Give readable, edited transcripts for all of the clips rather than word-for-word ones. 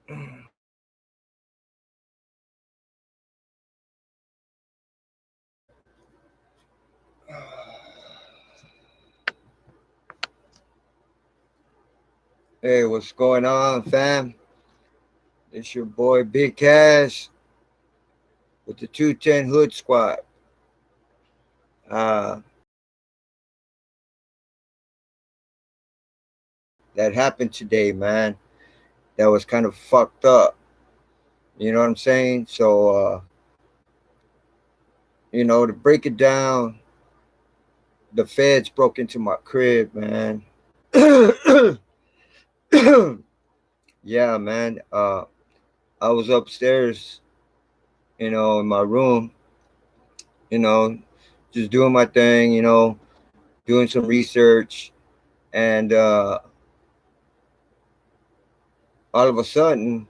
Hey, what's going on, fam? It's your boy Big Cash with the 210 Hood Squad. Uh, that happened today, man. That was kind of fucked up. You know what I'm saying? To break it down, the feds broke into my crib, man. Yeah, man. I was upstairs, in my room, you know, just doing my thing, doing some research, and all of a sudden,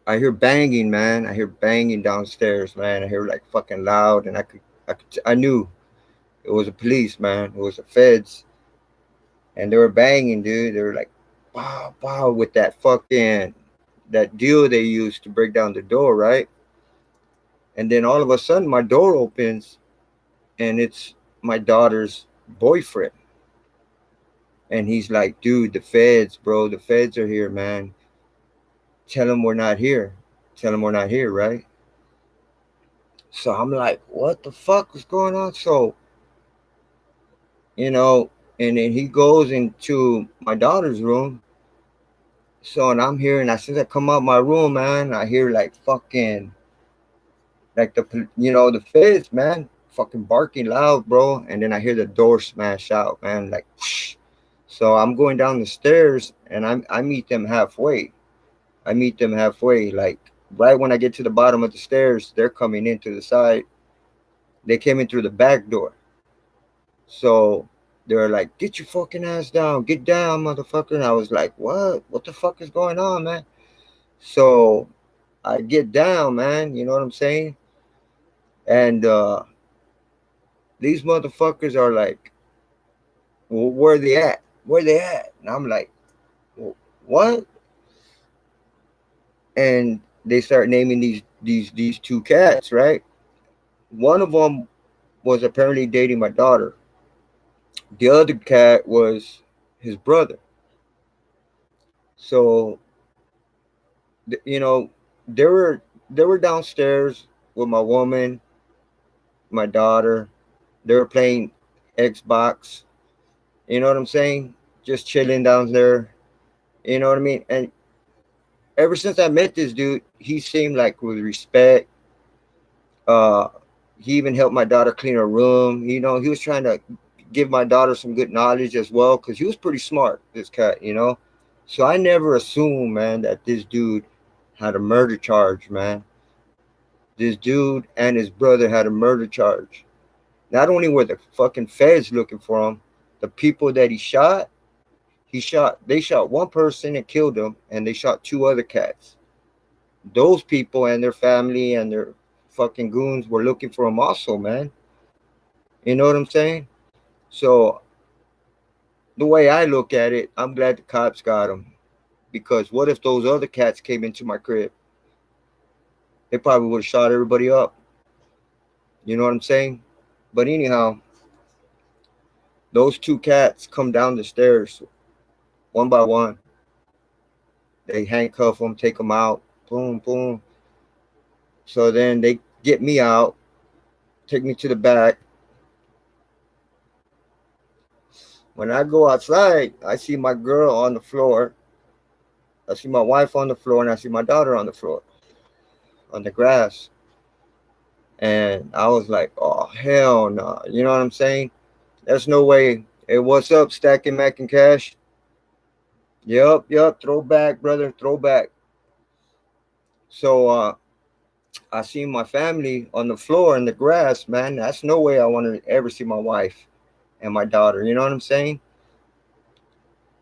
I hear banging, man. I hear banging downstairs, man. I hear like fucking loud, and I knew it was the police, man. It was the feds, and they were banging, dude. They were like, wow, wow, with that deal they used to break down the door, right? And then all of a sudden, my door opens, and it's my daughter's boyfriend, and he's like, dude, the feds, bro, the feds are here, man. Tell them we're not here. Tell them we're not here, right? So I'm like, what the fuck is going on? You know, and then he goes into my daughter's room. So, and I'm hearing, as soon as I come out my room, man, I hear like fucking, like the feds, man, fucking barking loud, bro. And then I hear the door smash out, man, like, whoosh. So I'm going down the stairs, and I meet them halfway. I meet them halfway, like right when I get to the bottom of the stairs, they're coming in to the side. They came in through the back door. So they were like, get your fucking ass down. Get down, motherfucker. And I was like, what? What the fuck is going on, man? So I get down, man. You know what I'm saying? And these motherfuckers are like, well, where they at? Where they at? And I'm like, well, what? And they start naming these two cats, right? One of them was apparently dating my daughter. The other cat was his brother. So you know, they were they were downstairs with my woman, my daughter. They were playing Xbox. You know what I'm saying? Just chilling down there. You know what I mean? And ever since I met this dude, he seemed like with respect. Uh, he even helped my daughter clean her room. You know, he was trying to give my daughter some good knowledge as well because he was pretty smart. This cat, So I never assumed, man, that this dude had a murder charge, man. This dude and his brother had a murder charge. Not only were the fucking feds looking for him, the people that they shot one person and killed him, and they shot two other cats. Those people and their family and their fucking goons were looking for him also, man. You know what I'm saying? So the way I look at it, I'm glad the cops got him. Because what if those other cats came into my crib? They probably would have shot everybody up. You know what I'm saying? But anyhow, those two cats come down the stairs one by one. They handcuff them, take them out, boom, boom. So then they get me out, take me to the back. When I go outside, I see my girl on the floor. I see my wife on the floor, and I see my daughter on the floor, on the grass. And I was like, oh, hell no. You know what I'm saying? There's no way. Hey, what's up, Stacking Mac and Cash? Yep. Throwback, brother. Throwback. So I see my family on the floor in the grass, man. That's no way I want to ever see my wife and my daughter. You know what I'm saying?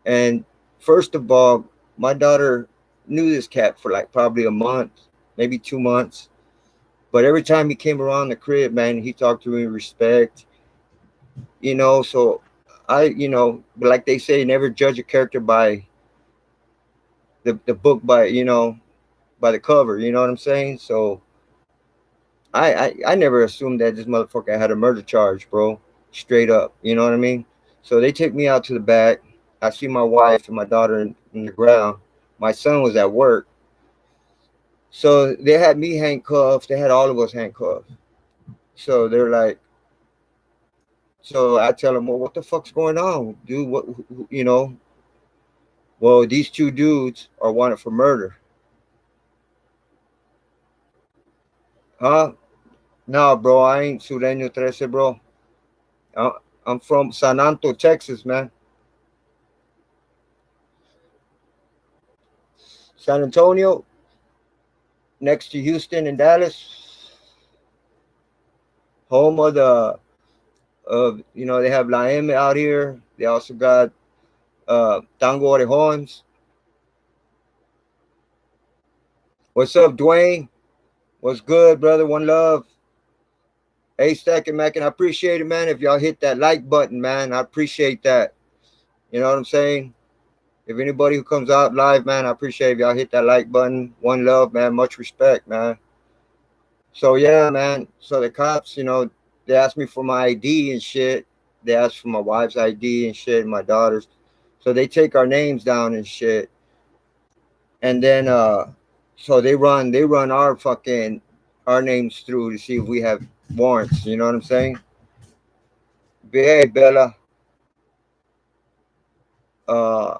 And first of all, my daughter knew this cat for like probably a month, maybe 2 months. But every time he came around the crib, man, he talked to me with respect, So but like they say, never judge a character by the book by, by the cover. You know what I'm saying? So I never assumed that this motherfucker had a murder charge, bro. Straight up. You know what I mean? So they take me out to the back. I see my wife and my daughter in the ground. My son was at work. So they had me handcuffed. They had all of us handcuffed. So they're like, so I tell them, well, what the fuck's going on, dude? Well, these two dudes are wanted for murder. Huh? No, bro, I ain't Sureño 13, bro. I- I'm from San Antonio, Texas, man. San Antonio, next to Houston and Dallas, home of they have La M out here. They also got Tango Orejons. What's up, Dwayne? What's good, brother? One love. Hey, Stack and Mac, and I appreciate it, man. If y'all hit that like button, man, I appreciate that. You know what I'm saying? If anybody who comes out live, man, I appreciate if y'all hit that like button. One love, man. Much respect, man. So yeah, man. So the cops, they asked me for my ID and shit. They asked for my wife's ID and shit, and my daughter's. So they take our names down and shit. And then so they run our names through to see if we have warrants, you know what I'm saying? Hey Bella. Uh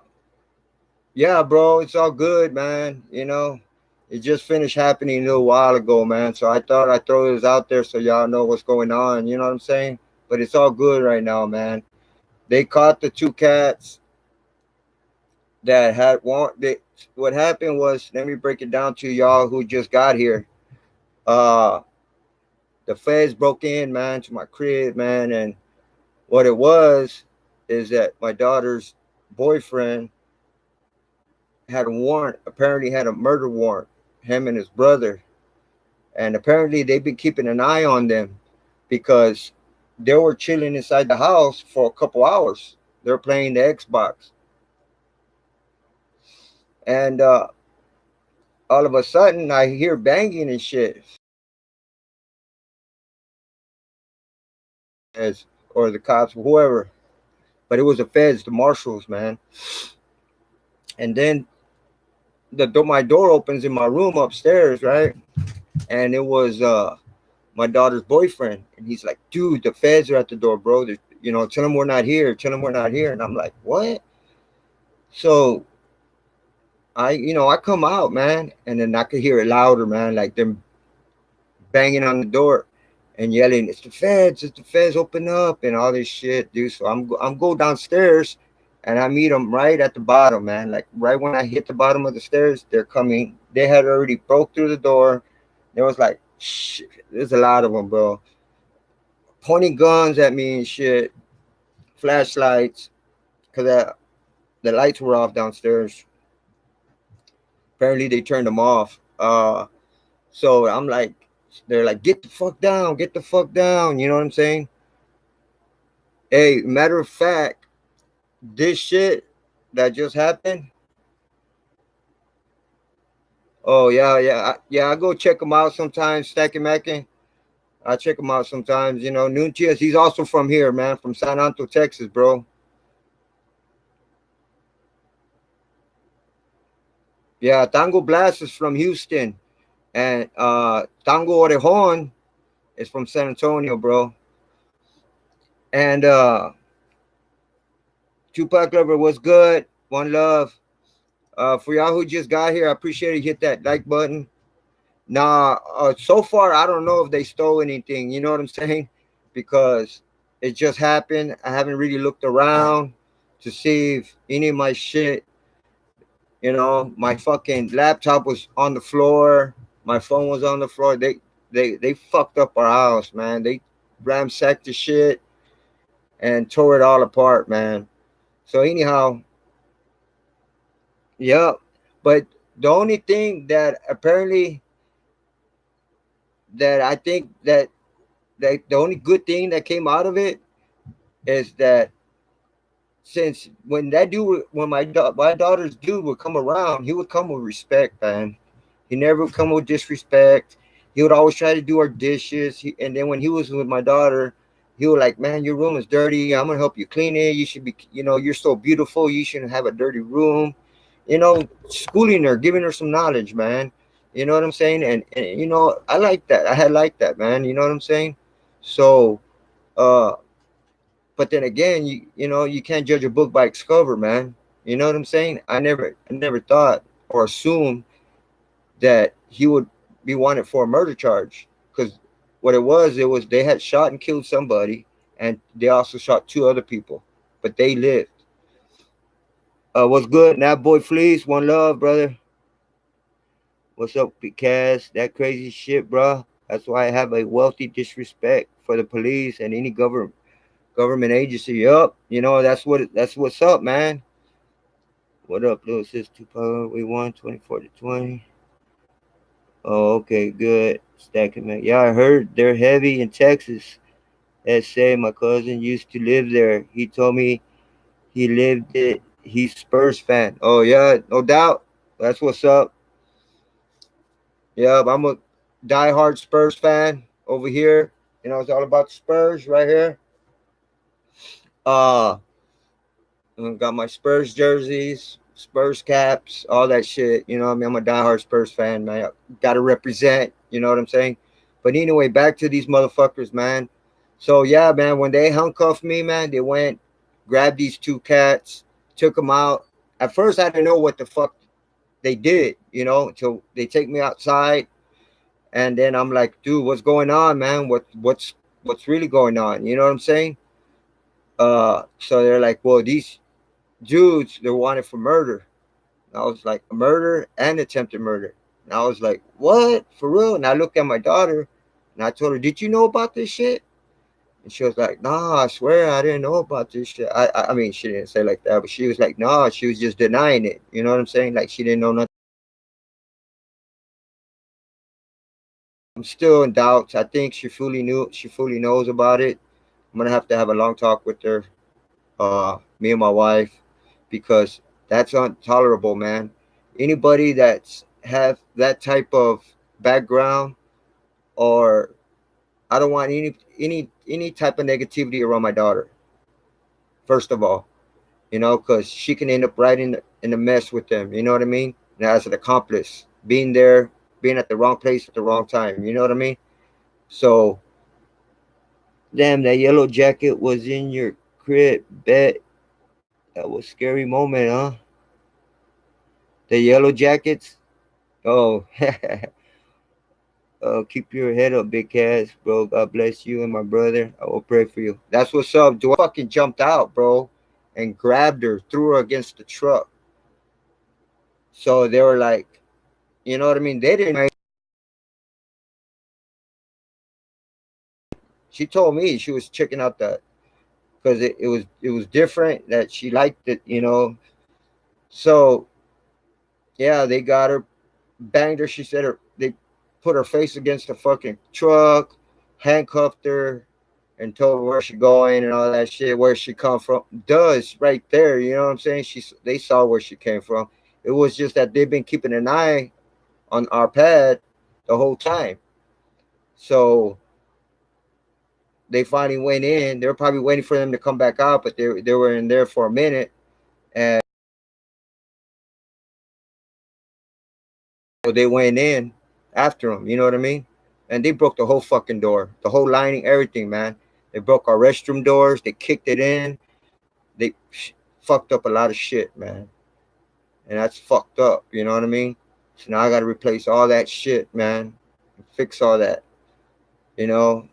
yeah, bro, it's all good, man. It just finished happening a little while ago, man. So I thought I'd throw this out there so y'all know what's going on, you know what I'm saying? But it's all good right now, man. They caught the two cats that had warrant. What happened was, let me break it down to y'all who just got here. Uh the feds broke in, man, to my crib, man, and what it was is that my daughter's boyfriend had a warrant, apparently had a murder warrant, him and his brother. And apparently they've been keeping an eye on them because they were chilling inside the house for a couple hours. They're playing the Xbox. And all of a sudden I hear banging and shit. Or the cops, whoever. But it was the feds, the marshals, man. And then my door opens in my room upstairs, right? And it was my daughter's boyfriend, and he's like, "Dude, the feds are at the door, bro. Tell them we're not here. Tell them we're not here." And I'm like, "What?" So I come out, man, and then I could hear it louder, man, like them banging on the door and yelling, "It's the feds! It's the feds! Open up!" and all this shit, dude. So I'm go downstairs, and I meet them right at the bottom, man. Like right when I hit the bottom of the stairs, they're coming. They had already broke through the door. There was like, shit, there's a lot of them, bro, pointing guns at me and shit, flashlights, because the lights were off downstairs. Apparently, they turned them off. So I'm like, they're like, get the fuck down. You know what I'm saying? Hey, matter of fact, this shit that just happened. Oh yeah, yeah, yeah. I go check him out sometimes, Stacking Mackin. I check him out sometimes. Nunez. He's also from here, man, from San Antonio, Texas, bro. Yeah, Tango Blast is from Houston, and Tango Orejon is from San Antonio, bro. And Tupac Lover was good. One love. For y'all who just got here, I appreciate it. Hit that like button. Nah, so far I don't know if they stole anything. You know what I'm saying? Because it just happened. I haven't really looked around to see if any of my shit. My fucking laptop was on the floor. My phone was on the floor. They fucked up our house, man. They ransacked the shit and tore it all apart, man. So anyhow, yeah. But the only thing that apparently that I think that the only good thing that came out of it is that since when that dude, when my daughter's dude would come around, he would come with respect, man. He never would come with disrespect. He would always try to do our dishes. And then when he was with my daughter, he was like, "Man, your room is dirty. I'm gonna help you clean it. You should be, you're so beautiful. You shouldn't have a dirty room." Schooling her, giving her some knowledge, man. You know what I'm saying? And I like that. I had like that, man. You know what I'm saying? So, uh, but then again, you can't judge a book by its cover, man. You know what I'm saying? I never thought or assumed that he would be wanted for a murder charge, because what it was they had shot and killed somebody, and they also shot two other people, but they lived. What's good? That boy Fleece, one love, brother. What's up, Cass? That crazy shit, bro. That's why I have a wealthy disrespect for the police and any government agency. Yup, that's what's up, man. What up, little sis? We won 24-20. Oh, okay, good. Stacking, man. Yeah, I heard they're heavy in Texas. SA, my cousin used to live there. He told me he lived it. He's Spurs fan. Oh yeah, no doubt. That's what's up. Yeah, I'm a diehard Spurs fan over here. It's all about the Spurs right here. Uh, got my Spurs jerseys, Spurs caps, all that shit. You know what I mean? I'm a diehard Spurs fan, man. Got to represent. You know what I'm saying? But anyway, back to these motherfuckers, man. So yeah, man, when they handcuffed me, man, they went, grabbed these two cats, took them out. At first, I didn't know what the fuck they did, until they take me outside, and then I'm like, dude, what's going on, man? What's really going on? You know what I'm saying? So they're like, well, these dudes, they're wanted for murder. And I was like, murder and attempted murder. And I was like, what? For real? And I looked at my daughter, and I told her, did you know about this shit? And she was like, nah, I swear I didn't know about this shit. I mean, she didn't say like that, but she was like, nah, she was just denying it. You know what I'm saying? Like she didn't know nothing. I'm still in doubts. I think she fully knew. She fully knows about it. I'm gonna have a long talk with her, me and my wife, because that's intolerable, man. Anybody that's have that type of background, or I don't want any type of negativity around my daughter. First of all, because she can end up right in the mess with them. You know what I mean? And as an accomplice, being there, being at the wrong place at the wrong time. You know what I mean? So, damn, that yellow jacket was in your crib. Bet that was a scary moment, huh? The yellow jackets. Oh, keep your head up, big Cass, bro. God bless you and my brother. I will pray for you. That's what's up. Dwight fucking jumped out, bro, and grabbed her, threw her against the truck. So they were like, you know what I mean? They didn't. She told me she was checking out that because it was different, that she liked it. So yeah, they got her, banged her. She said they put her face against the fucking truck, handcuffed her, and told her where she going and all that shit, where she come from. Does right there, you know what I'm saying? They saw where she came from. It was just that they've been keeping an eye on our pad the whole time. So they finally went in. They were probably waiting for them to come back out, but they were in there for a minute, and so they went in after them. You know what I mean? And they broke the whole fucking door, the whole lining, everything, man. They broke our restroom doors. They kicked it in. They fucked up a lot of shit, man. And that's fucked up. You know what I mean? So now I got to replace all that shit, man. Fix all that. You know.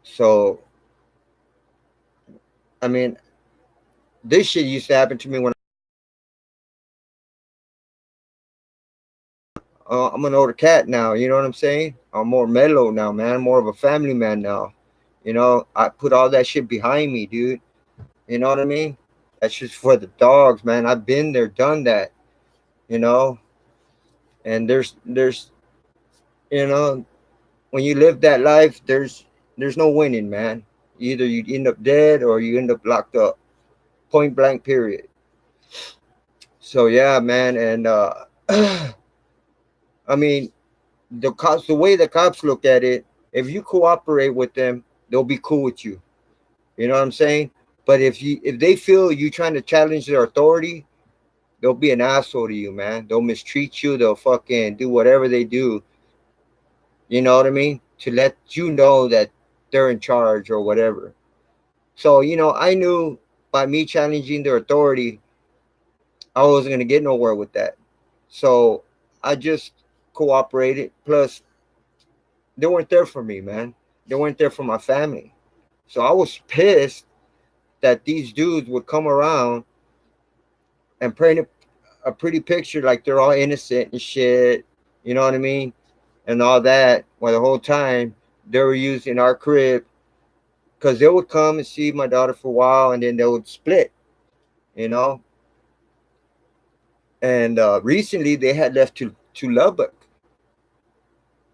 So I mean, this shit used to happen to me when I'm an older cat now. You know what I'm saying? I'm more mellow now, man. I'm more of a family man now. I put all that shit behind me, dude. You know what I mean? That's just for the dogs, man. I've been there, done that. You know, and there's you know when you live that life, there's no winning, man. Either you end up dead or you end up locked up. point blank period. So yeah, man, and I mean, the cops, the way the cops look at it, if you cooperate with them, they'll be cool with you. You know what I'm saying? But if they feel you trying to challenge their authority, they'll be an asshole to you, man. They'll mistreat you. They'll fucking do whatever they do. You know what I mean? To let you know that they're in charge or whatever. So, I knew by me challenging their authority, I wasn't going to get nowhere with that. So I just cooperated. Plus, they weren't there for me, man. They weren't there for my family. So I was pissed that these dudes would come around and paint a pretty picture like they're all innocent and shit. You know what I mean? And all that. While the whole time they were using our crib, because they would come and see my daughter for a while and then they would split, you know. And recently they had left to Lubbock,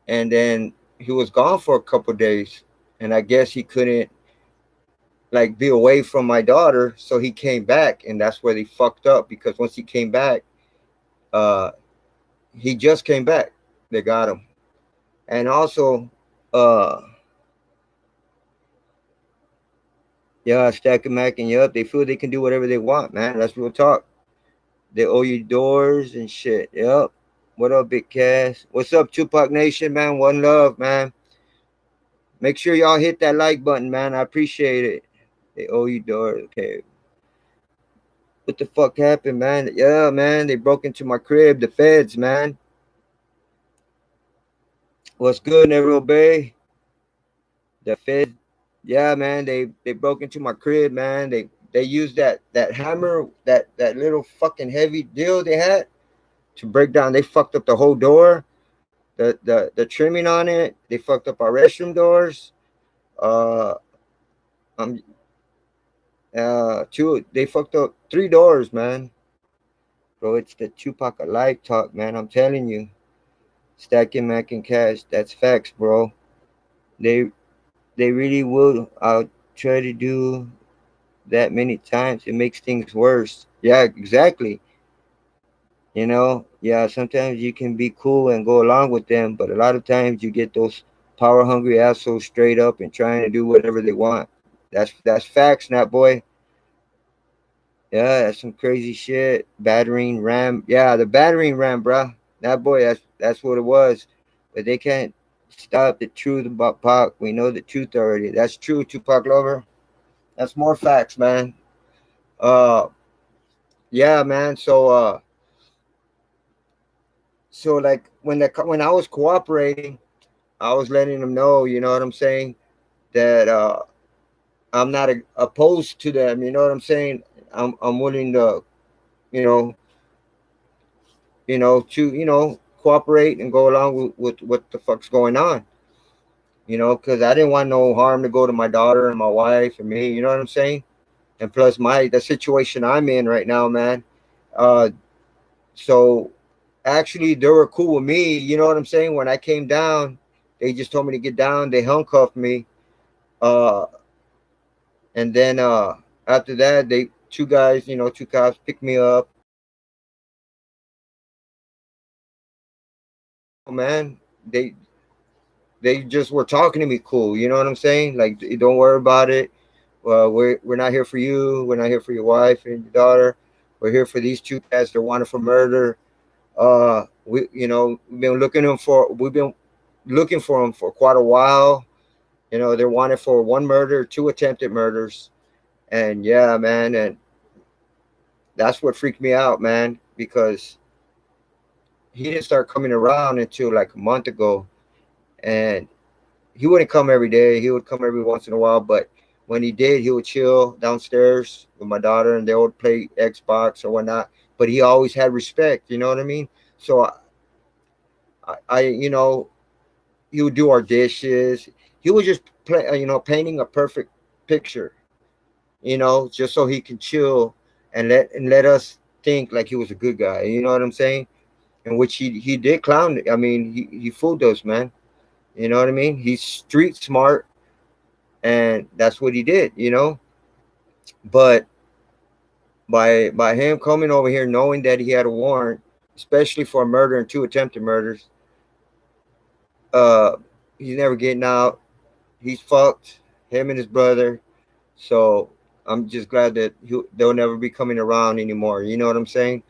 and then he was gone for a couple of days, and I guess he couldn't like be away from my daughter, so he came back, and that's where they fucked up, because once he came back, uh he just came back, they got him. And also, uh yeah, stacking mac and up, they feel they can do whatever they want, man. That's real talk. They owe you doors and shit. Yep. What up, Big Cass? What's up, Tupac Nation, man? One love, man. Make sure y'all hit that like button, man. I appreciate it. They owe you doors. Okay. What the fuck happened, man? Yeah, man. They broke into my crib. The feds, man. What's good, Neville Bay? The feds. Yeah, man. They broke into my crib, man. They used that hammer, that little fucking heavy deal they had to break down. They fucked up the whole door. The trimming on it. They fucked up our restroom doors. Uh, um, two. They fucked up three doors, man. Bro, it's the Tupac alive talk, man. I'm telling you, stacking Mac and Cash. That's facts, bro. They they really will. I'll try to do that many times. It makes things worse. Yeah, exactly. Yeah. Sometimes you can be cool and go along with them, but a lot of times you get those power hungry assholes straight up and trying to do whatever they want. That's facts, not boy. Yeah, that's some crazy shit. Battering ram. Yeah, the battering ram, bruh. That boy, that's what it was. But they can't stop the truth about Pac. We know the truth already. That's true, Tupac lover. That's more facts, man. Uh, yeah, man. So like when I was cooperating, I was letting them know. You know what I'm saying? That I'm not opposed to them. You know what I'm saying? I'm willing to, you know, to cooperate and go along with what the fuck's going on. Because I didn't want no harm to go to my daughter and my wife and me. You know what I'm saying? And plus the situation I'm in right now, man. Uh, so actually, they were cool with me. You know what I'm saying? When I came down, they just told me to get down. They handcuffed me. Uh, and then after that, they two guys, two cops picked me up. Man, they they just were talking to me cool. You know what I'm saying? Like, don't worry about it. We're not here for you. We're not here for your wife and your daughter. We're here for these two cats. They're wanted for murder. We've been looking for them for quite a while. They're wanted for one murder, two attempted murders, and yeah, man, and that's what freaked me out, man, because he didn't start coming around until like a month ago, and he wouldn't come every day. He would come every once in a while, but when he did, he would chill downstairs with my daughter, and they would play Xbox or whatnot. But he always had respect. You know what I mean? So he would do our dishes. He would just play, painting a perfect picture. Just so he can chill and let us think like he was a good guy. You know what I'm saying? In which he did clown. I mean, he fooled us, man. You know what I mean? He's street smart, and that's what he did. But By him coming over here knowing that he had a warrant, especially for a murder and two attempted murders. Uh, he's never getting out. He's fucked. Him and his brother. So I'm just glad that they'll never be coming around anymore. You know what I'm saying?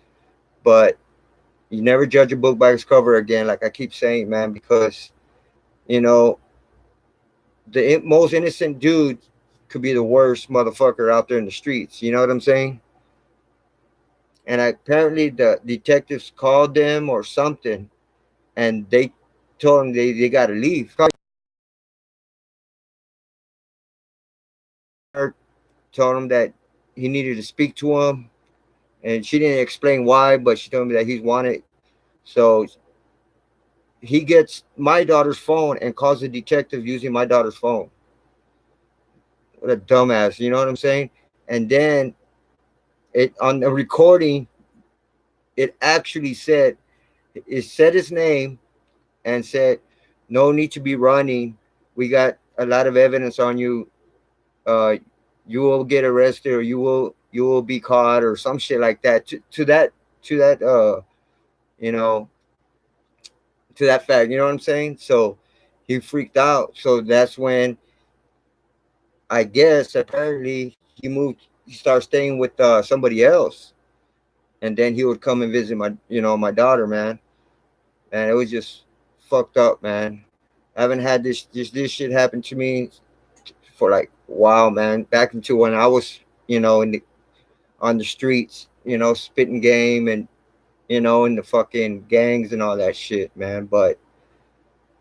But you never judge a book by its cover again, like I keep saying, man, because you know the most innocent dude could be the worst motherfucker out there in the streets. You know what I'm saying? And apparently the detectives called them or something, and they told him they got to leave. Her told him that he needed to speak to him, and she didn't explain why, but she told me that he's wanted. So he gets my daughter's phone and calls the detective using my daughter's phone. What a dumbass, you know what I'm saying? And then it on the recording, it actually said it said his name and said, "No need to be running. We got a lot of evidence on you. Uh, you will get arrested, or you will be caught, or some shit like that." To that you know to that fact. You know what I'm saying? So he freaked out. So that's when I guess apparently he moved. He started staying with somebody else, and then he would come and visit my daughter, man. And it was just fucked up, man. I haven't had this shit happen to me for like a while, man. Back into when I was, on the streets, spitting game and in the fucking gangs and all that shit, man. But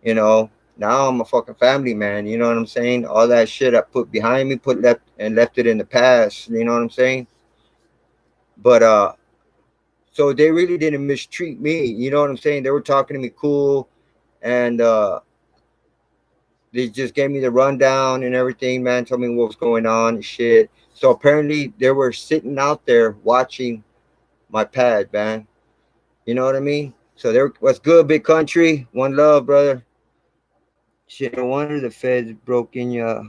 you know, now I'm a fucking family man. You know what I'm saying? All that shit I put behind me, left it in the past. You know what I'm saying? But so they really didn't mistreat me. You know what I'm saying? They were talking to me cool, and they just gave me the rundown and everything, man. Told me what was going on and shit. So apparently they were sitting out there watching my pad, man. You know what I mean? So there was good, big country. One love, brother. Shit, no wonder the feds broke in your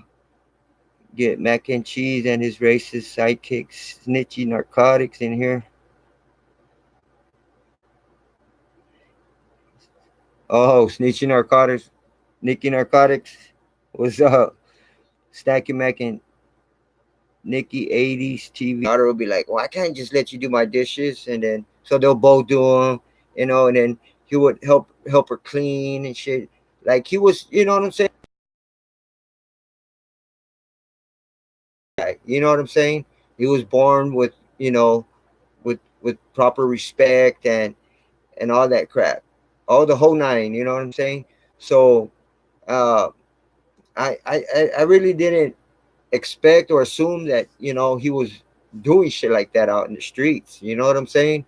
get mac and cheese and his racist sidekicks, snitchy narcotics in here. Oh, snitchy narcotics, Nicky narcotics. What's up? Snacky Mac and Nikki 80s TV. Daughter will be like, well, I can't just let you do my dishes. And then, so they'll both do them, and then he would help her clean and shit. Like he was, you know what I'm saying? Like, you know what I'm saying? He was born with, with proper respect and all that crap. All the whole nine, you know what I'm saying? So, uh, I really didn't expect or assume that, he was doing shit like that out in the streets. You know what I'm saying?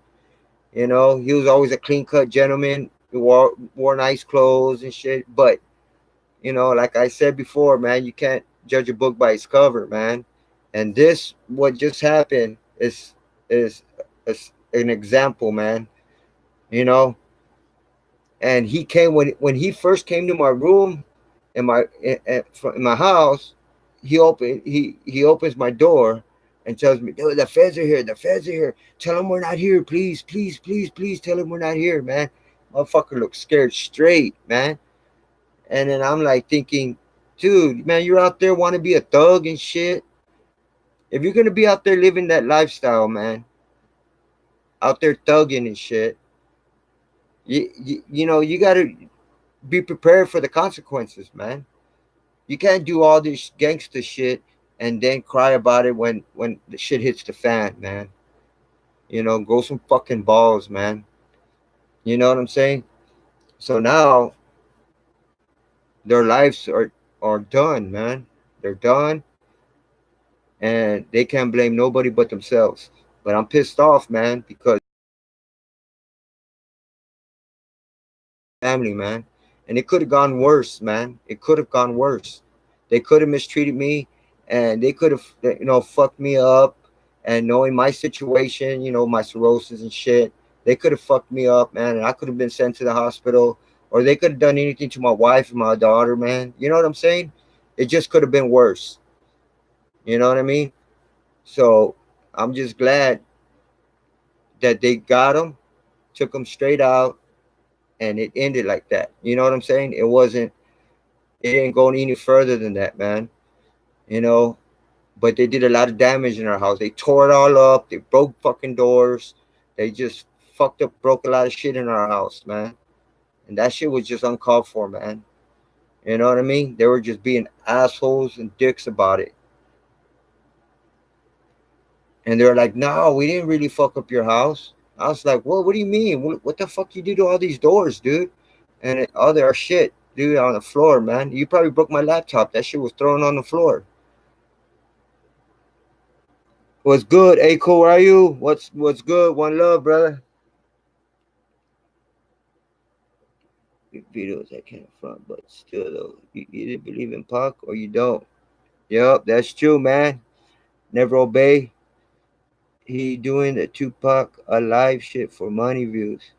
He was always a clean cut gentleman. He wore nice clothes and shit. But like I said before, man, you can't judge a book by its cover, man. And this, what just happened, is an example, man. You know, and he came when he first came to my room in my house. He opens my door and tells me, "Dude, the feds are here. The feds are here. Tell them we're not here, please, please, please, please. Tell them we're not here, man." Motherfucker looks scared straight, man. And then I'm like thinking, dude, man, you're out there want to be a thug and shit. If you're gonna be out there living that lifestyle, man, out there thugging and shit, you gotta be prepared for the consequences, man. You can't do all this gangster shit and then cry about it when the shit hits the fan, man. Grow some fucking balls, man. You know what I'm saying? So now their lives are done, man. They're done, and they can't blame nobody but themselves. But I'm pissed off, man, because family, man. And it could have gone worse, man. It could have gone worse. They could have mistreated me, and they could have, fucked me up. And knowing my situation, my cirrhosis and shit, they could have fucked me up, man. And I could have been sent to the hospital, or they could have done anything to my wife and my daughter, man. You know what I'm saying? It just could have been worse. You know what I mean? So I'm just glad that they got him, took him straight out, and it ended like that. You know what I'm saying? It didn't go any further than that, man. You know, but they did a lot of damage in our house. They tore it all up. They broke fucking doors. They just fucked up, broke a lot of shit in our house, man. And that shit was just uncalled for, man. You know what I mean? They were just being assholes and dicks about it. And they were like, "No, we didn't really fuck up your house." I was like, "Well, what do you mean? What the fuck you do to all these doors, dude?" And all their shit, dude, on the floor, man. You probably broke my laptop. That shit was thrown on the floor. What's good? Hey, cool, where are you? What's good? One love, brother. Videos I can't front, but still though, you either believe in Pac or you don't. Yep, that's true, man. Never obey. He doing the Tupac alive shit for money views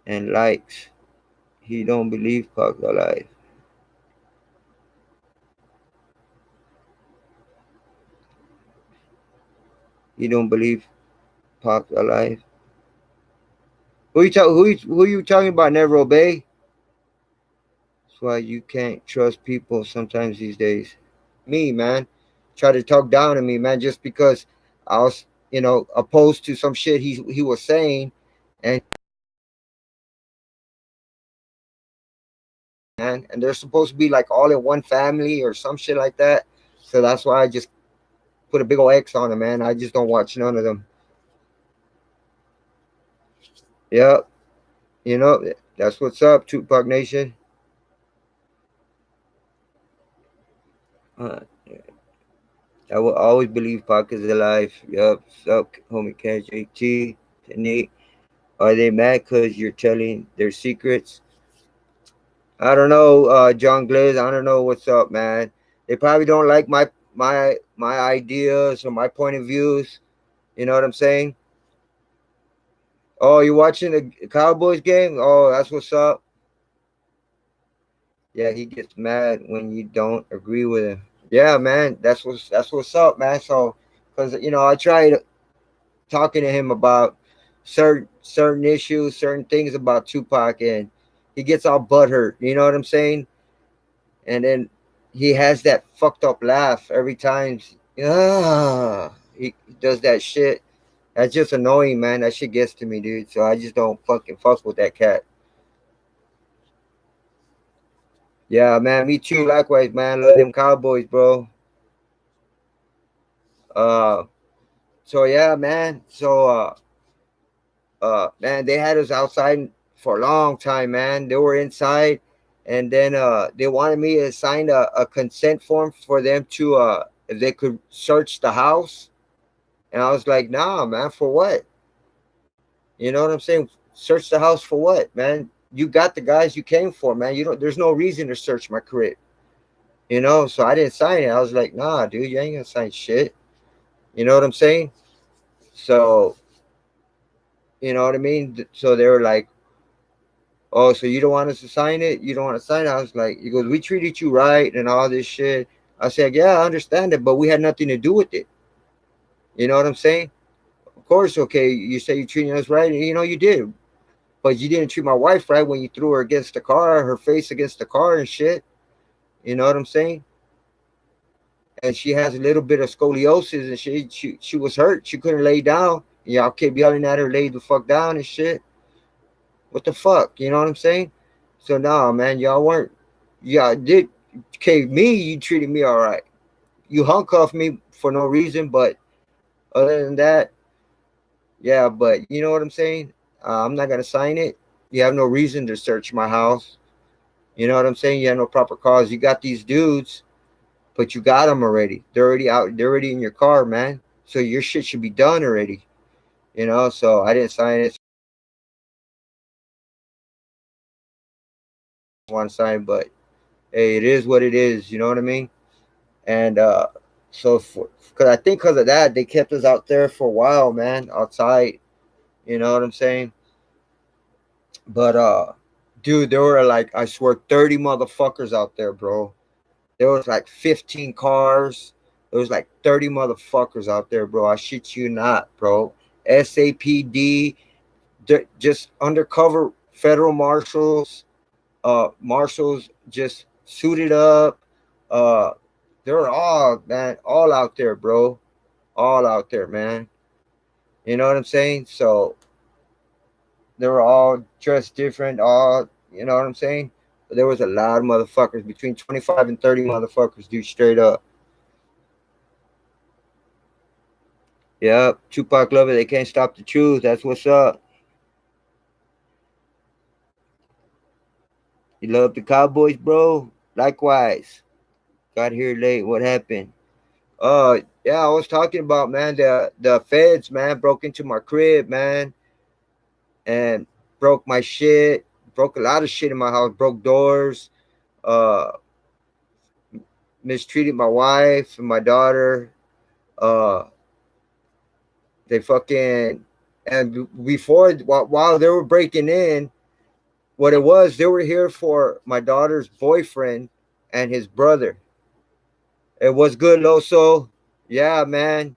and likes. He don't believe Pac alive. He don't believe Pac alive. Who you talking about? Never obey. That's why you can't trust people sometimes these days. Me, man, try to talk down to me, man, just because I was, opposed to some shit he was saying, and man, and they're supposed to be like all in one family or some shit like that. So that's why I just put a big old X on them, man. I just don't watch none of them. Yep, that's what's up, Tupac Nation. Uh, I will always believe Pac is alive. Yup, sup, homie KJT, Nick. Are they mad because you're telling their secrets? I don't know, John Glaze. I don't know what's up, man. They probably don't like my ideas or my point of views. You know what I'm saying? Oh, you watching the Cowboys game? Oh, that's what's up. Yeah, he gets mad when you don't agree with him. Yeah, man, that's what's up, man. So, because I tried talking to him about certain issues, certain things about Tupac, and he gets all butthurt. You know what I'm saying? And then he has that fucked up laugh every time. He does that shit. That's just annoying, man. That shit gets to me, dude. So I just don't fucking fuck with that cat. Yeah, man. Me too. Likewise, man. Love them Cowboys, bro. Uh, so yeah, man. Man, they had us outside for a long time, man. They were inside, and then they wanted me to sign a consent form for them to if they could search the house. And I was like, nah, man, for what? You know what I'm saying? Search the house for what, man? You got the guys you came for, man. You don't. There's no reason to search my crib. So I didn't sign it. I was like, nah, dude, you ain't gonna sign shit. You know what I'm saying? So, you know what I mean? So they were like, oh, so you don't want us to sign it? You don't want to sign it? I was like, he goes, we treated you right and all this shit. I said, yeah, I understand it, but we had nothing to do with it. You know what I'm saying? Of course, okay, you say you treating us right, and you did. But you didn't treat my wife right when you threw her against the car, her face against the car and shit. You know what I'm saying? And she has a little bit of scoliosis and she was hurt. She couldn't lay down. Y'all kept yelling at her, lay the fuck down and shit. What the fuck? You know what I'm saying? So nah, man, y'all did okay, me, you treated me all right. You handcuffed me for no reason, but other than that, yeah, but you know what I'm saying? I'm not gonna sign it. You have no reason to search my house. You know what I'm saying? You have no proper cause. You got these dudes, but you got them already. They're already out. They're already in your car, man. So your shit should be done already. So I didn't sign it. I want to sign, but hey, it is what it is. You know what I mean? And so because I think because of that, they kept us out there for a while, man, outside. You know what I'm saying? But dude, there were like I swear 30 motherfuckers out there, bro. There was like 15 cars. There was like 30 motherfuckers out there, bro. I shit you not, bro. SAPD, just undercover federal marshals just suited up. Uh, they're all, man, all out there, bro. All out there, man. You know what I'm saying? So they were all dressed different, all, you know what I'm saying? But there was a lot of motherfuckers, between 25 and 30 motherfuckers, dude, straight up. Yep, Tupac love it. They can't stop the truth. That's what's up. You love the Cowboys, bro? Likewise. Got here late. What happened? Yeah, I was talking about, man, the feds, man, broke into my crib, man, and broke my shit, broke a lot of shit in my house, broke doors, uh, mistreated my wife and my daughter. Uh, they fucking, and before, while they were breaking in, what it was, they were here for my daughter's boyfriend and his brother. It was good, Loso. Yeah, man.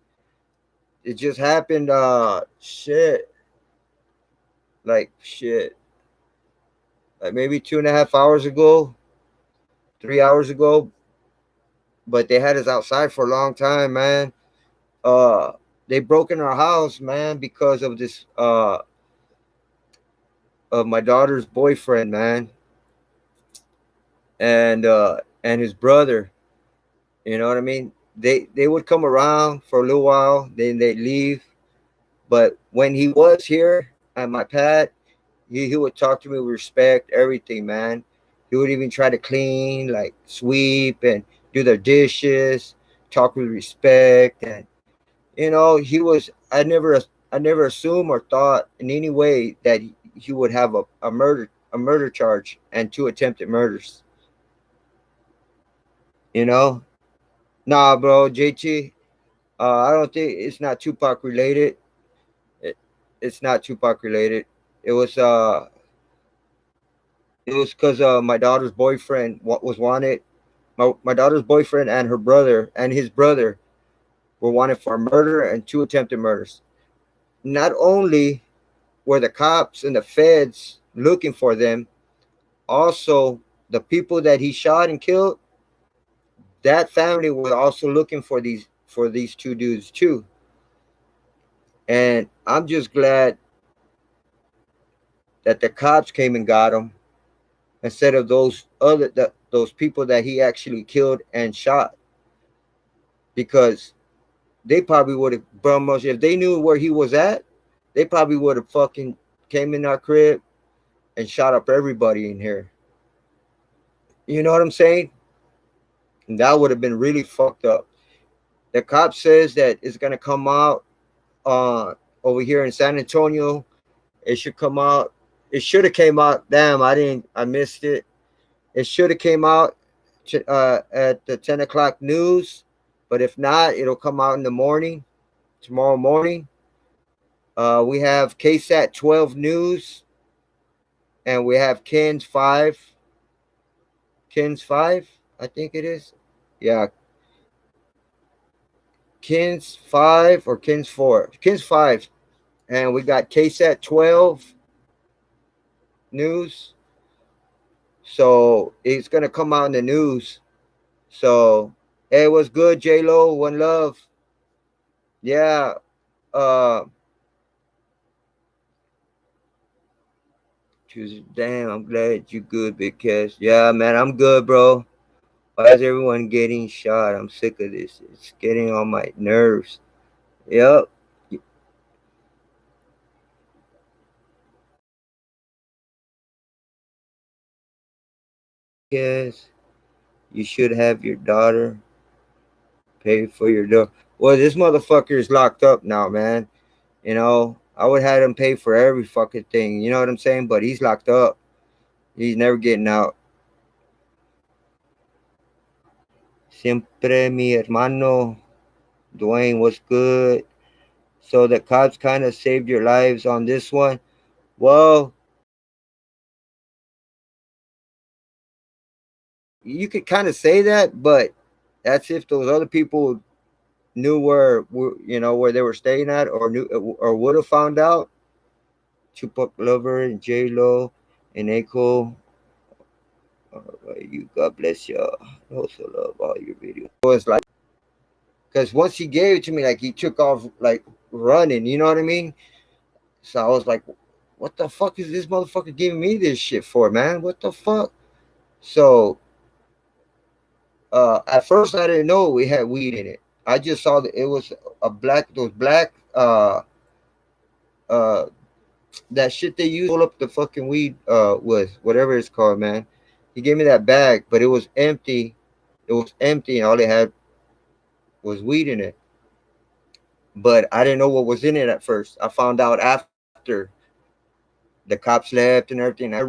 It just happened. Shit. Like shit. Like maybe 2.5 hours ago, 3 hours ago. But they had us outside for a long time, man. Uh, they broke in our house, man, because of this. Of my daughter's boyfriend, man, and his brother. You know what I mean? They would come around for a little while, then they'd leave. But when he was here at my pad, he would talk to me with respect, everything, man. He would even try to clean, like sweep and do their dishes, talk with respect, and he was. I never assumed or thought in any way that he would have a murder charge and two attempted murders. You know, nah, bro, JT. I don't think it's not Tupac related. It, it's not Tupac related. It was uh it was because my daughter's boyfriend was wanted. My daughter's boyfriend and her brother and his brother were wanted for murder and two attempted murders. Not only were the cops and the feds looking for them, also the people that he shot and killed, that family were also looking for these two dudes too. And I'm just glad that the cops came and got them instead of those people that he actually killed and shot, because they probably would have burned us if they knew where he was at. They probably would have fucking came in our crib and shot up everybody in here. You know what I'm saying? And that would have been really fucked up. The cop says that it's gonna come out uh over here in San Antonio. It should come out. It should have came out. Damn, I didn't. I missed it. It should have came out at the 10 o'clock news, but if not, it'll come out in the morning, tomorrow morning. We have KSAT 12 News, and we have Kins 5, I think it is. Yeah, Kins 5 or Kins 4, Kins 5, and we got KSAT 12 News. So it's gonna come out in the news. So hey, what's good, J Lo? One love. Yeah. Uh, damn, I'm glad you good, Big Cash. Yeah, man, I'm good, bro. Why is everyone getting shot? I'm sick of this. It's getting on my nerves. Yep. Yes, you should have your daughter pay for your door. Well, this motherfucker is locked up now, man. I would have him pay for every fucking thing. You know what I'm saying? But he's locked up. He's never getting out. Siempre mi hermano. Dwayne, what's good? So the cops kind of saved your lives on this one. Well, you could kind of say that, but that's if those other people knew where where they were staying at, or knew or would have found out, Tupac Lover and J Lo and Akon. You, God bless you. I also love all your videos. It was like, because once he gave it to me, like he took off like running. You know what I mean? So I was like, what the fuck is this motherfucker giving me this shit for, man? What the fuck? So at first I didn't know we had weed in it. I just saw that it was a black, those black uh that shit they use to roll up the fucking weed with, whatever it's called, man. He gave me that bag, but it was empty. It was empty, and all it had was weed in it. But I didn't know what was in it at first. I found out after the cops left and everything. I